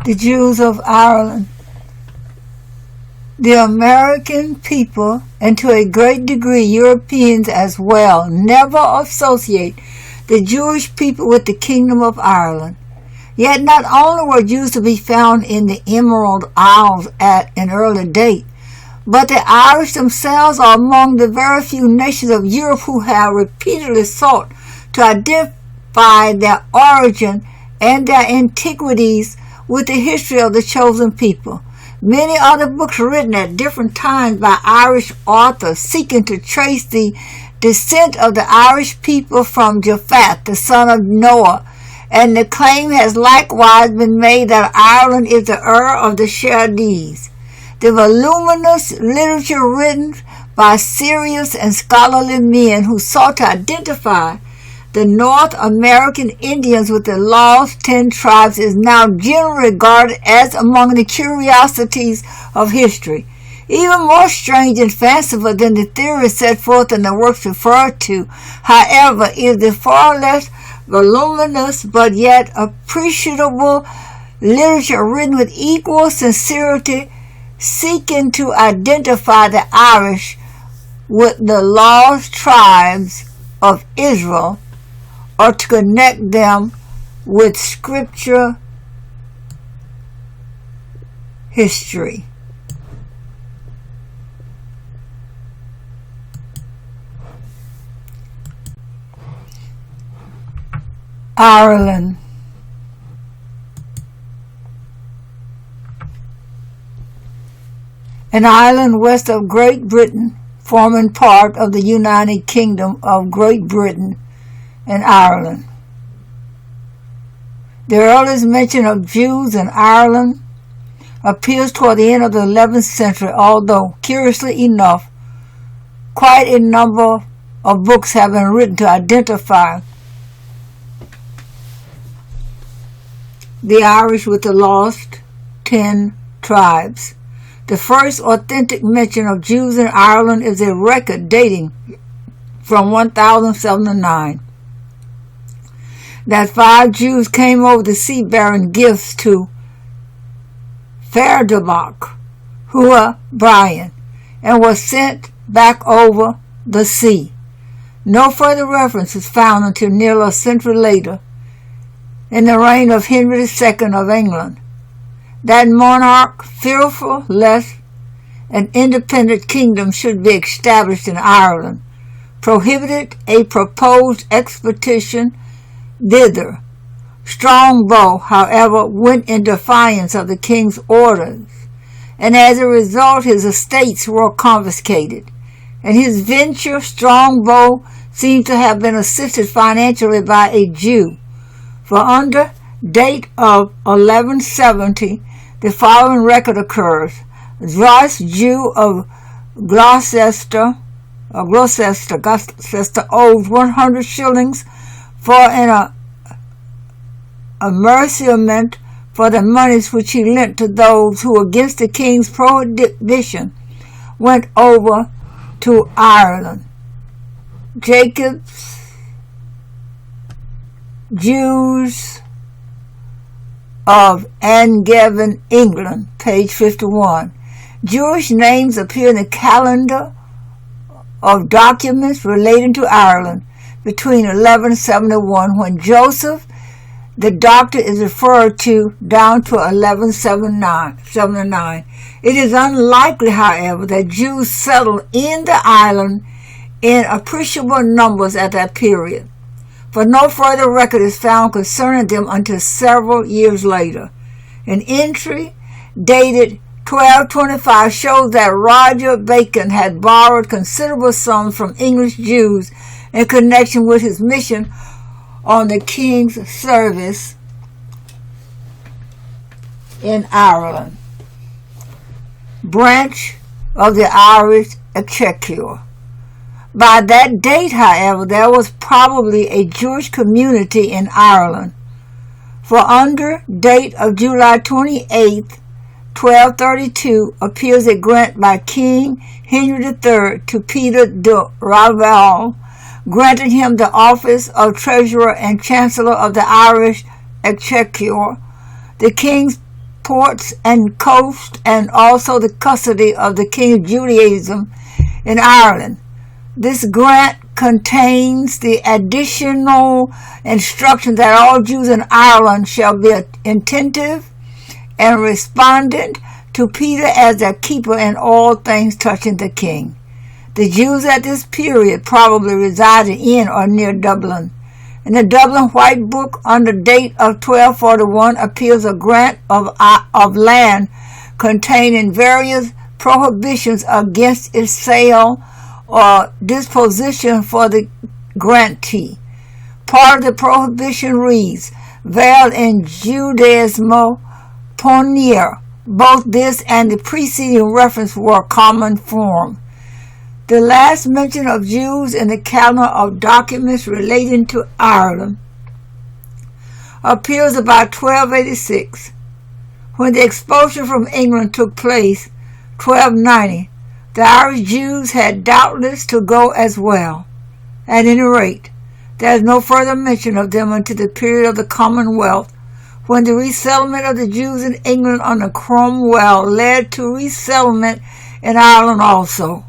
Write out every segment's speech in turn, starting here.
The Jews of Ireland. The American people, and to a great degree Europeans as well, never associate the Jewish people with the Kingdom of Ireland. Yet not only were Jews to be found in the Emerald Isles at an early date, but the Irish themselves are among the very few nations of Europe who have repeatedly sought to identify their origin and their antiquities with the history of the chosen people. Many other books written at different times by Irish authors seeking to trace the descent of the Irish people from Japheth, the son of Noah, and the claim has likewise been made that Ireland is the Ur of the Chaldees. The voluminous literature written by serious and scholarly men who sought to identify the North American Indians with the lost 10 tribes is now generally regarded as among the curiosities of history. Even more strange and fanciful than the theory set forth in the works referred to, however, is the far less voluminous but yet appreciable literature written with equal sincerity seeking to identify the Irish with the lost tribes of Israel, or to connect them with scripture history. Ireland. An island west of Great Britain, forming part of the United Kingdom of Great Britain and Ireland. The earliest mention of Jews in Ireland appears toward the end of the 11th century, although, curiously enough, quite a number of books have been written to identify the Irish with the lost 10 tribes. The first authentic mention of Jews in Ireland is a record dating from 1079. That 5 Jews came over the sea bearing gifts to Ferdabach, Hühner, Brian, and was sent back over the sea. No further reference is found until nearly a century later, in the reign of Henry II of England. That monarch, fearful lest an independent kingdom should be established in Ireland, prohibited a proposed expedition thither. Strongbow, however, went in defiance of the king's orders, and as a result his estates were confiscated, and his venture, Strongbow, seems to have been assisted financially by a Jew. For under date of 1170, the following record occurs. Thus, Jew of Gloucester owed 100 shillings for an amerciament for the monies which he lent to those who, against the king's prohibition, went over to Ireland. Jacob's Jews of Angevin, England, page 51. Jewish names appear in the calendar of documents relating to Ireland between 1171, when Joseph the doctor is referred to, down to 1179. It is unlikely, however, that Jews settled in the island in appreciable numbers at that period, for no further record is found concerning them until several years later. An entry dated 1225 shows that Roger Bacon had borrowed considerable sums from English Jews in connection with his mission on the king's service in Ireland. Branch of the Irish Exchequer. By that date, however, there was probably a Jewish community in Ireland, for under date of July 28th, 1232, appears a grant by King Henry III to Peter de Raval, granting him the office of Treasurer and Chancellor of the Irish Exchequer. The king's ports and coast, and also the custody of the King of Judaism in Ireland. This grant contains the additional instruction that all Jews in Ireland shall be attentive and respondent to Peter as their keeper in all things touching the king. The Jews at this period probably resided in or near Dublin. In the Dublin White Book, under date of 1241, appears a grant of land containing various prohibitions against its sale or disposition for the grantee. Part of the prohibition reads, "Vel in Judaismo ponere." Both this and the preceding reference were common form. The last mention of Jews in the calendar of documents relating to Ireland appears about 1286. When the expulsion from England took place, 1290, the Irish Jews had doubtless to go as well. At any rate, there is no further mention of them until the period of the Commonwealth, when the resettlement of the Jews in England under Cromwell led to resettlement in Ireland also.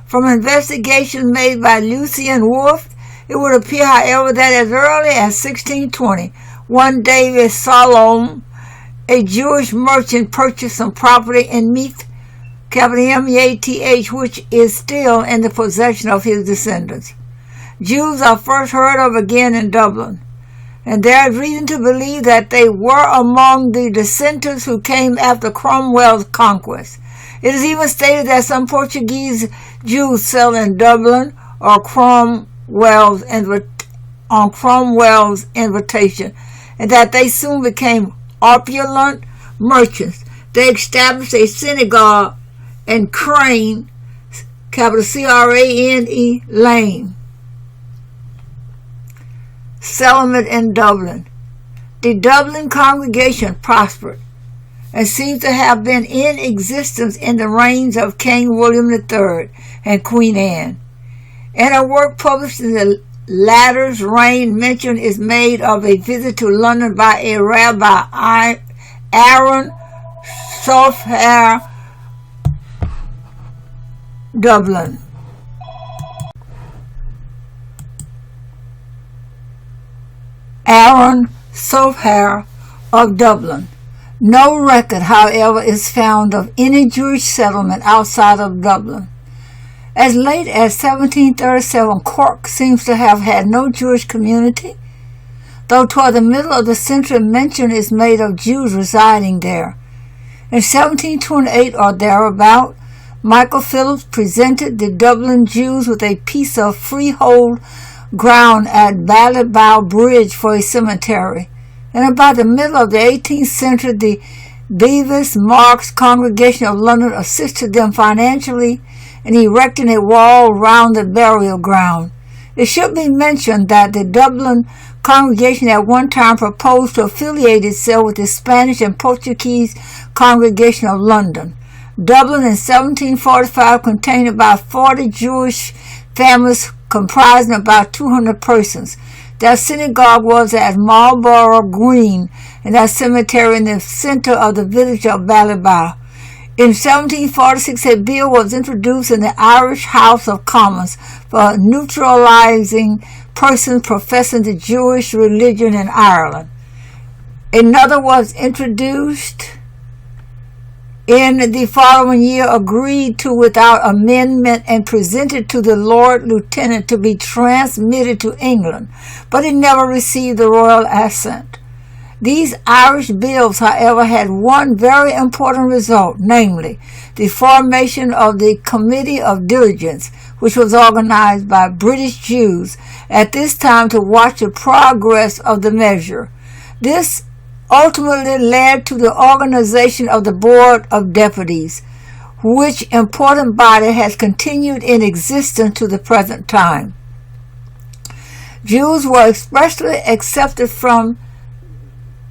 From investigations made by Lucian Wolff, it would appear, however, that as early as 1620, one David Salom, a Jewish merchant, purchased some property in Meath, Meath, which is still in the possession of his descendants. Jews are first heard of again in Dublin, and there is reason to believe that they were among the dissenters who came after Cromwell's conquest. It is even stated that some Portuguese Jews settled in Dublin on Cromwell's invitation, and that they soon became opulent merchants. They established a synagogue in Crane, Crane Lane. Settlement in Dublin. The Dublin congregation prospered and seems to have been in existence in the reigns of King William III and Queen Anne. In a work published in the latter's reign, mention is made of a visit to London by a Rabbi Aaron Sofer, Dublin. Aaron Sofer of Dublin. No record, however, is found of any Jewish settlement outside of Dublin. As late as 1737, Cork seems to have had no Jewish community, though toward the middle of the century mention is made of Jews residing there. In 1728 or thereabout, Michael Phillips presented the Dublin Jews with a piece of freehold ground at Ballybough Bridge for a cemetery. And about the middle of the 18th century, the Bevis Marks congregation of London assisted them financially in erecting a wall round the burial ground. It should be mentioned that the Dublin congregation at one time proposed to affiliate itself with the Spanish and Portuguese congregation of London. Dublin in 1745 contained about 40 Jewish families comprising about 200 persons. Their synagogue was at Marlborough Green, and that cemetery in the center of the village of Ballybough. In 1746, a bill was introduced in the Irish House of Commons for neutralizing persons professing the Jewish religion in Ireland. Another was introduced in the following year, agreed to without amendment, and presented to the Lord Lieutenant to be transmitted to England, but it never received the royal assent. These Irish bills, however, had one very important result, namely, the formation of the Committee of Diligence, which was organized by British Jews at this time to watch the progress of the measure. This ultimately led to the organization of the Board of Deputies, which important body has continued in existence to the present time. Jews were expressly accepted from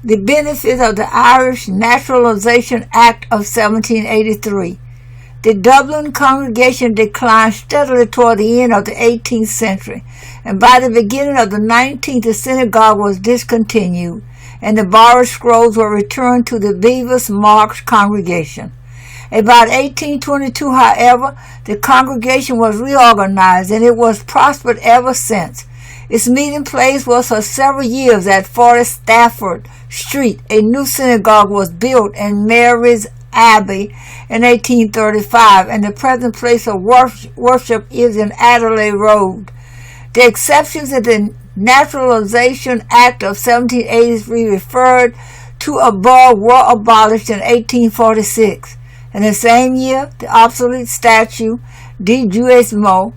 the benefits of the Irish Naturalization Act of 1783. The Dublin congregation declined steadily toward the end of the 18th century, and by the beginning of the 19th, the synagogue was discontinued. and the borrowed scrolls were returned to the Bevis Marks congregation. About 1822, however, the congregation was reorganized, and it was prospered ever since. Its meeting place was for several years at 40 Stafford Street. A new synagogue was built in Mary's Abbey in 1835, and the present place of worship is in Adelaide Road. The exceptions in the Naturalization Act of 1783 referred to above were abolished in 1846. In the same year, the obsolete statute de Judaismo,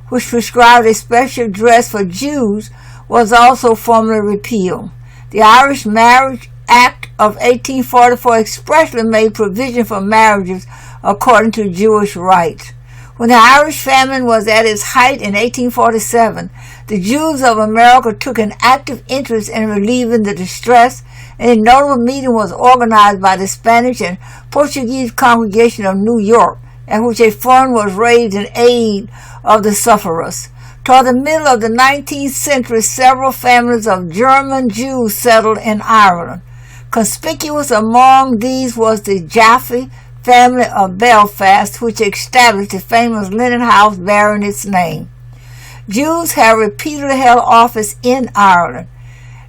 which prescribed a special dress for Jews, was also formally repealed. The Irish Marriage Act of 1844 expressly made provision for marriages according to Jewish rites. When the Irish famine was at its height in 1847, the Jews of America took an active interest in relieving the distress, and a notable meeting was organized by the Spanish and Portuguese congregation of New York, at which a fund was raised in aid of the sufferers. Toward the middle of the 19th century, several families of German Jews settled in Ireland. Conspicuous among these was the Jaffe family of Belfast, which established the famous linen house bearing its name. Jews have repeatedly held office in Ireland.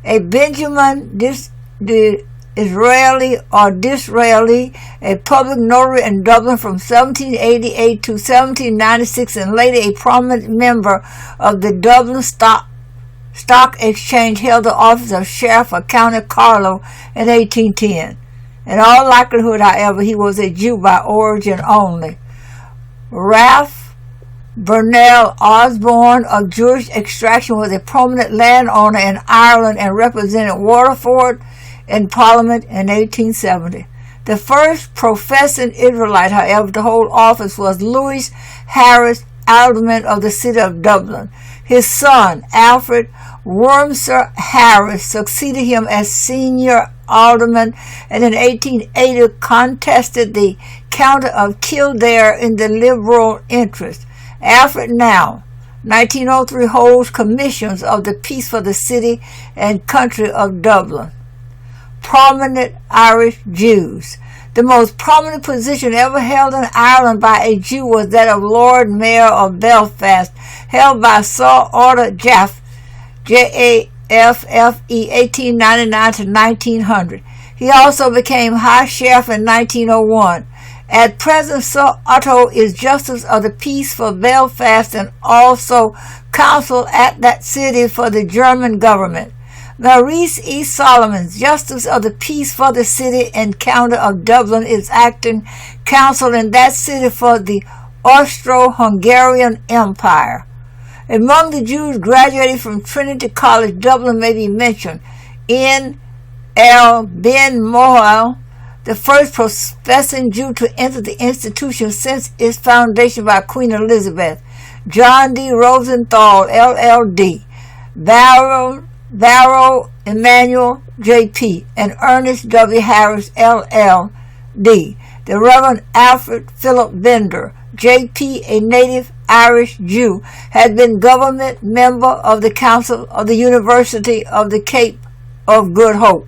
A Benjamin Disraeli, a public notary in Dublin from 1788 to 1796, and later a prominent member of the Dublin Stock Exchange, held the office of Sheriff of County Carlow in 1810. In all likelihood, however, he was a Jew by origin only. Ralph Burnell Osborne, of Jewish extraction, was a prominent landowner in Ireland and represented Waterford in Parliament in 1870. The first professing Israelite, however, to hold office was Louis Harris, alderman of the city of Dublin. His son, Alfred Wormser Harris, succeeded him as senior alderman, and in 1880 contested the county of Kildare in the Liberal interest. Alfred now, 1903, holds commissions of the peace for the city and country of Dublin. Prominent Irish Jews. The most prominent position ever held in Ireland by a Jew was that of Lord Mayor of Belfast, held by Sir Arthur Jaffe, J-A-F-F-E, 1899 to 1900. He also became High Sheriff in 1901. At present, Sir Otto is Justice of the Peace for Belfast and also Counsel at that city for the German government. Maurice E. Solomon, Justice of the Peace for the city and county of Dublin, is acting counsel in that city for the Austro-Hungarian Empire. Among the Jews graduated from Trinity College, Dublin, may be mentioned N. L. Ben Mohel, the first professing Jew to enter the institution since its foundation by Queen Elizabeth, John D. Rosenthal, LLD, Barrow Emmanuel, J.P., and Ernest W. Harris, LL.D., the Reverend Alfred Philip Bender, J.P., a native Irish Jew, had been government member of the Council of the University of the Cape of Good Hope.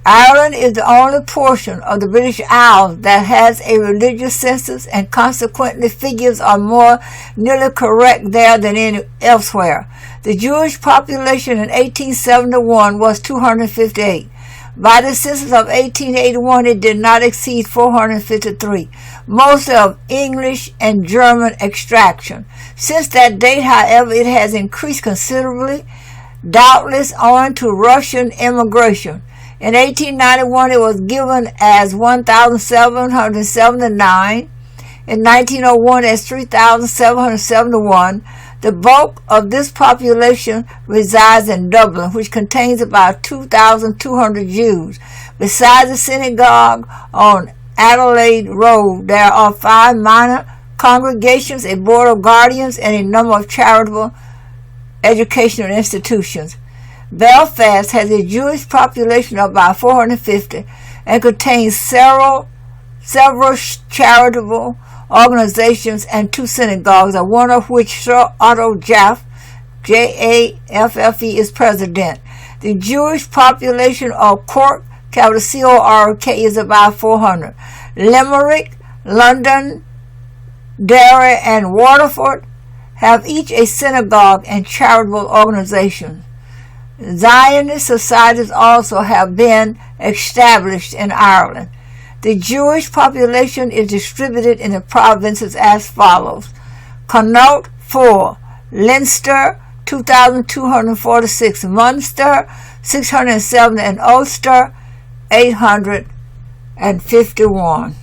Ireland is the only portion of the British Isles that has a religious census, and consequently figures are more nearly correct there than elsewhere. The Jewish population in 1871 was 258. By the census of 1881, it did not exceed 453, mostly of English and German extraction. Since that date, however, it has increased considerably, doubtless owing to Russian immigration. In 1891, it was given as 1,779. In 1901, as 3,771. The bulk of this population resides in Dublin, which contains about 2,200 Jews. Besides the synagogue on Adelaide Road, there are 5 minor congregations, a board of guardians, and a number of charitable educational institutions. Belfast has a Jewish population of about 450 and contains several charitable organizations and 2 synagogues, one of which Sir Otto Jaffe, Jaffe, is president. The Jewish population of Cork, capital C-O-R-K, is about 400. Limerick, London, Derry, and Waterford have each a synagogue and charitable organization. Zionist societies also have been established in Ireland. The Jewish population is distributed in the provinces as follows: Connaught 4, Leinster 2,246, Munster 607, and Ulster 851.